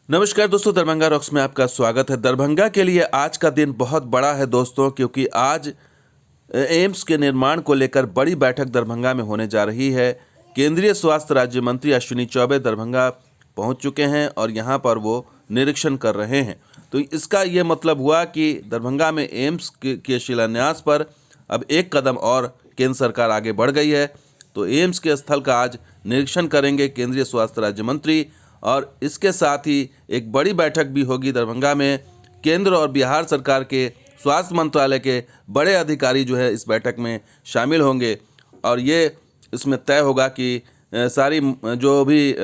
नमस्कार दोस्तों, दरभंगा रॉक्स में आपका स्वागत है। दरभंगा के लिए आज का दिन बहुत बड़ा है दोस्तों, क्योंकि आज एम्स के निर्माण को लेकर बड़ी बैठक दरभंगा में होने जा रही है। केंद्रीय स्वास्थ्य राज्य मंत्री अश्विनी चौबे दरभंगा पहुंच चुके हैं और यहां पर वो निरीक्षण कर रहे हैं। तो इसका ये मतलब हुआ कि दरभंगा में एम्स के शिलान्यास पर अब एक कदम और केंद्र सरकार आगे बढ़ गई है। तो एम्स के स्थल का आज निरीक्षण करेंगे केंद्रीय स्वास्थ्य राज्य मंत्री, और इसके साथ ही एक बड़ी बैठक भी होगी दरभंगा में। केंद्र और बिहार सरकार के स्वास्थ्य मंत्रालय के बड़े अधिकारी जो है इस बैठक में शामिल होंगे और ये इसमें तय होगा कि सारी जो भी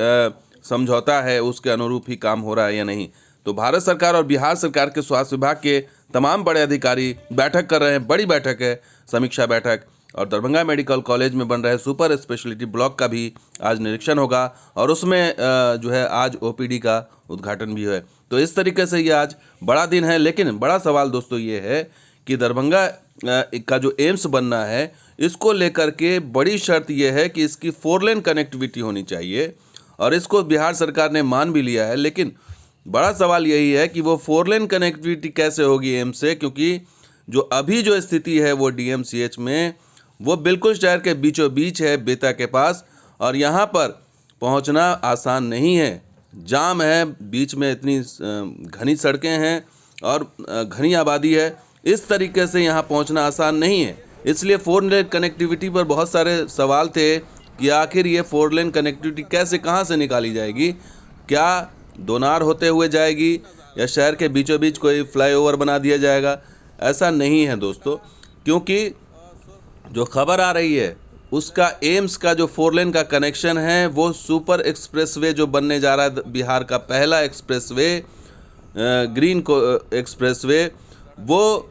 समझौता है उसके अनुरूप ही काम हो रहा है या नहीं। तो भारत सरकार और बिहार सरकार के स्वास्थ्य विभाग के तमाम बड़े अधिकारी बैठक कर रहे हैं। बड़ी बैठक है, समीक्षा बैठक। और दरभंगा मेडिकल कॉलेज में बन रहे सुपर स्पेशलिटी ब्लॉक का भी आज निरीक्षण होगा और उसमें जो है आज ओपीडी का उद्घाटन भी है। तो इस तरीके से ये आज बड़ा दिन है। लेकिन बड़ा सवाल दोस्तों ये है कि दरभंगा का जो एम्स बनना है, इसको लेकर के बड़ी शर्त ये है कि इसकी 4 लेन कनेक्टिविटी होनी चाहिए और इसको बिहार सरकार ने मान भी लिया है। लेकिन बड़ा सवाल यही है कि वो 4 लेन कनेक्टिविटी कैसे होगी एम्स से, क्योंकि जो अभी जो स्थिति है वो डीएमसीएच में वो बिल्कुल शहर के बीचों बीच है, बेता के पास, और यहाँ पर पहुँचना आसान नहीं है। जाम है, बीच में इतनी घनी सड़कें हैं और घनी आबादी है। इस तरीके से यहाँ पहुँचना आसान नहीं है। इसलिए 4 लेन कनेक्टिविटी पर बहुत सारे सवाल थे कि आखिर ये 4 लेन कनेक्टिविटी कैसे, कहाँ से निकाली जाएगी। क्या दोनार होते हुए जाएगी या शहर के बीचों बीच कोई फ्लाईओवर बना दिया जाएगा? ऐसा नहीं है दोस्तों, क्योंकि जो खबर आ रही है उसका एम्स का जो 4 लेन का कनेक्शन है वो सुपर एक्सप्रेसवे जो बनने जा रहा है, बिहार का पहला एक्सप्रेसवे, ग्रीन को एक्सप्रेसवे, वो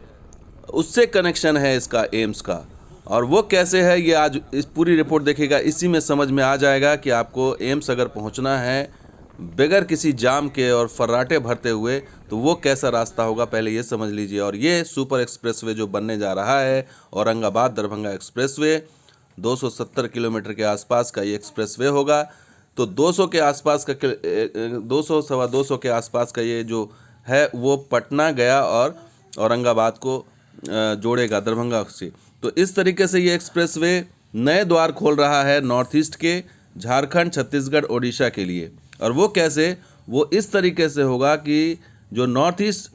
उससे कनेक्शन है इसका एम्स का। और वो कैसे है ये आज इस पूरी रिपोर्ट देखिएगा, इसी में समझ में आ जाएगा कि आपको एम्स अगर पहुंचना है बगैर किसी जाम के और फर्राटे भरते हुए तो वो कैसा रास्ता होगा, पहले ये समझ लीजिए। और ये सुपर एक्सप्रेसवे जो बनने जा रहा है, औरंगाबाद दरभंगा एक्सप्रेसवे, 270 किलोमीटर के आसपास का ये एक्सप्रेसवे होगा। तो 200 के आसपास का 200 सवा 200 के आसपास का ये जो है वो पटना गया और औरंगाबाद को जोड़ेगा दरभंगा से। तो इस तरीके से ये एक्सप्रेसवे नए द्वार खोल रहा है नॉर्थ ईस्ट के, झारखंड, छत्तीसगढ़, ओडिशा के लिए। और वो कैसे, वो इस तरीके से होगा कि जो नॉर्थ ईस्ट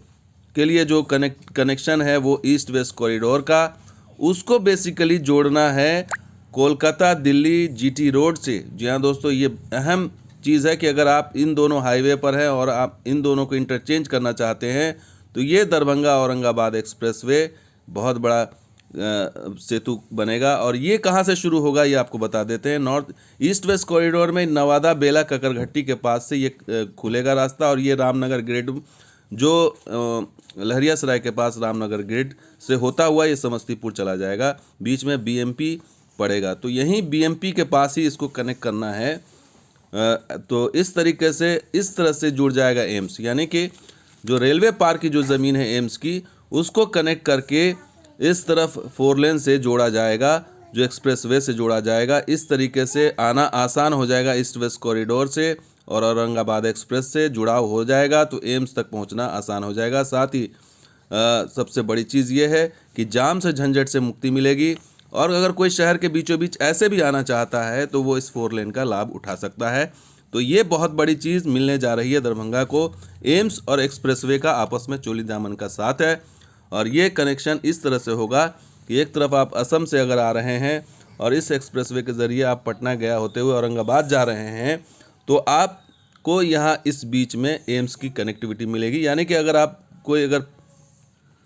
के लिए जो कनेक्शन है वो ईस्ट वेस्ट कॉरिडोर का, उसको बेसिकली जोड़ना है कोलकाता दिल्ली जीटी रोड से। जी हाँ दोस्तों, ये अहम चीज़ है कि अगर आप इन दोनों हाईवे पर हैं और आप इन दोनों को इंटरचेंज करना चाहते हैं तो ये दरभंगा औरंगाबाद एक्सप्रेसवे बहुत बड़ा सेतु बनेगा। और ये कहाँ से शुरू होगा ये आपको बता देते हैं। नॉर्थ ईस्ट वेस्ट कॉरिडोर में नवादा बेला ककरघट्टी के पास से ये खुलेगा रास्ता, और ये रामनगर ग्रिड जो लहरियासराय के पास रामनगर ग्रिड से होता हुआ ये समस्तीपुर चला जाएगा। बीच में बीएमपी पड़ेगा, तो यहीं बीएमपी के पास ही इसको कनेक्ट करना है। तो इस तरीके से इस तरह से जुड़ जाएगा एम्स, यानी कि जो रेलवे पार्क की जो ज़मीन है एम्स की, उसको कनेक्ट करके इस तरफ 4 लेन से जोड़ा जाएगा, जो एक्सप्रेसवे से जोड़ा जाएगा। इस तरीके से आना आसान हो जाएगा ईस्ट वेस्ट कॉरिडोर से, और औरंगाबाद एक्सप्रेस से जुड़ाव हो जाएगा तो एम्स तक पहुंचना आसान हो जाएगा। साथ ही सबसे बड़ी चीज़ ये है कि जाम से झंझट से मुक्ति मिलेगी, और अगर कोई शहर के बीचों बीच ऐसे भी आना चाहता है तो वो इस 4 लेन का लाभ उठा सकता है। तो ये बहुत बड़ी चीज़ मिलने जा रही है दरभंगा को। एम्स और एक्सप्रेसवे का आपस में चोली दामन का साथ है, और ये कनेक्शन इस तरह से होगा कि एक तरफ आप असम से अगर आ रहे हैं और इस एक्सप्रेसवे के ज़रिए आप पटना गया होते हुए औरंगाबाद जा रहे हैं तो आपको यहाँ इस बीच में एम्स की कनेक्टिविटी मिलेगी। यानी कि अगर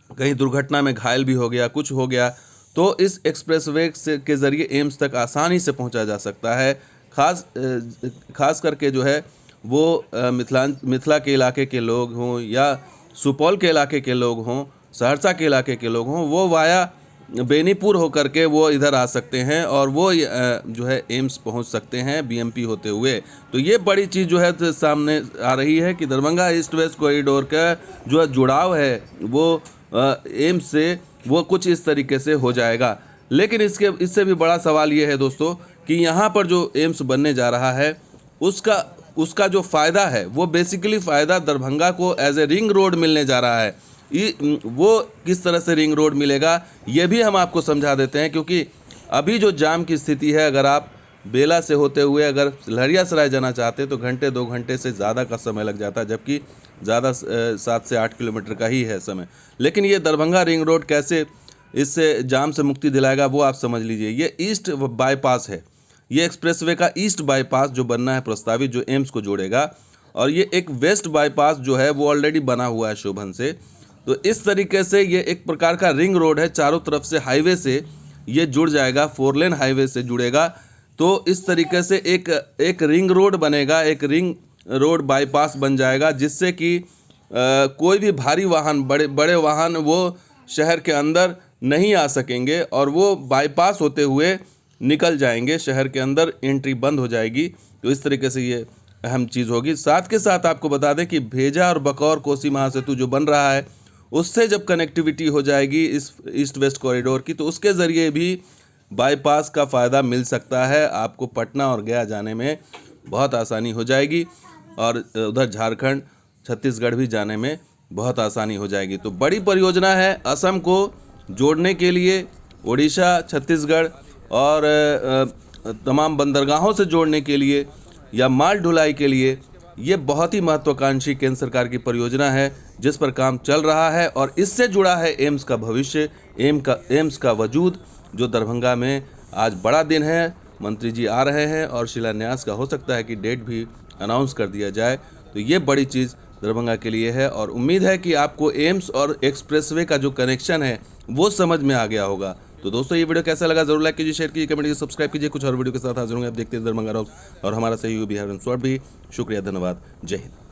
कहीं दुर्घटना में घायल भी हो गया, कुछ हो गया, तो इस एक्सप्रेसवे से के ज़रिए एम्स तक आसानी से पहुँचा जा सकता है। खास करके जो है वो मिथिला के इलाके के लोग हों या सुपौल के इलाके के लोग हों, सहरसा के इलाके के लोग हों, वो वाया बेनीपुर होकर के वो इधर आ सकते हैं और वो जो है एम्स पहुंच सकते हैं बीएमपी होते हुए। तो ये बड़ी चीज़ जो है सामने आ रही है कि दरभंगा ईस्ट वेस्ट कॉरिडोर का जो जुड़ाव है वो एम्स से वो कुछ इस तरीके से हो जाएगा। लेकिन इससे भी बड़ा सवाल ये है दोस्तों कि यहाँ पर जो एम्स बनने जा रहा है उसका उसका जो फ़ायदा है वो बेसिकली फ़ायदा दरभंगा को एज ए रिंग रोड मिलने जा रहा है। वो किस तरह से रिंग रोड मिलेगा ये भी हम आपको समझा देते हैं, क्योंकि अभी जो जाम की स्थिति है, अगर आप बेला से होते हुए अगर लहरियासराय जाना चाहते हैं तो घंटे 2 घंटे से ज़्यादा का समय लग जाता है, जबकि ज़्यादा 7 से 8 किलोमीटर का ही है समय। लेकिन ये दरभंगा रिंग रोड कैसे इससे जाम से मुक्ति दिलाएगा वो आप समझ लीजिए। ये ईस्ट बाईपास है, ये एक्सप्रेसवे का ईस्ट बाईपास जो बनना है प्रस्तावित, जो एम्स को जोड़ेगा, और ये एक वेस्ट बाईपास जो है वो ऑलरेडी बना हुआ है शोभन से। तो इस तरीके से ये एक प्रकार का रिंग रोड है, चारों तरफ से हाईवे से ये जुड़ जाएगा, 4 लेन हाईवे से जुड़ेगा। तो इस तरीके से एक रिंग रोड बनेगा, एक रिंग रोड बाईपास बन जाएगा, जिससे कि कोई भी भारी वाहन, बड़े बड़े वाहन वो शहर के अंदर नहीं आ सकेंगे और वो बाईपास होते हुए निकल जाएंगे, शहर के अंदर एंट्री बंद हो जाएगी। तो इस तरीके से ये अहम चीज़ होगी। साथ के साथ आपको बता दें कि भेजा और बकौर कोसी महासेतु जो बन रहा है, उससे जब कनेक्टिविटी हो जाएगी इस ईस्ट वेस्ट कॉरिडोर की, तो उसके ज़रिए भी बाईपास का फ़ायदा मिल सकता है। आपको पटना और गया जाने में बहुत आसानी हो जाएगी और उधर झारखंड छत्तीसगढ़ भी जाने में बहुत आसानी हो जाएगी। तो बड़ी परियोजना है असम को जोड़ने के लिए, ओडिशा, छत्तीसगढ़ और तमाम बंदरगाहों से जोड़ने के लिए या माल ढुलाई के लिए। ये बहुत ही महत्वाकांक्षी केंद्र सरकार की परियोजना है जिस पर काम चल रहा है और इससे जुड़ा है एम्स का भविष्य, एम्स का वजूद, जो दरभंगा में आज बड़ा दिन है। मंत्री जी आ रहे हैं और शिलान्यास का हो सकता है कि डेट भी अनाउंस कर दिया जाए। तो ये बड़ी चीज़ दरभंगा के लिए है और उम्मीद है कि आपको एम्स और एक्सप्रेसवे का जो कनेक्शन है वो समझ में आ गया होगा। तो दोस्तों ये वीडियो कैसा लगा जरूर लाइक कीजिए, शेयर कीजिए, कमेंट कीजिए, सब्सक्राइब कीजिए। कुछ और वीडियो के साथ हाजिर होंगे। आप देखते हैं दरभंगा रॉक्स और हमारा सहयोगी बिहार शॉर्ट भी। शुक्रिया, धन्यवाद, जय हिंद।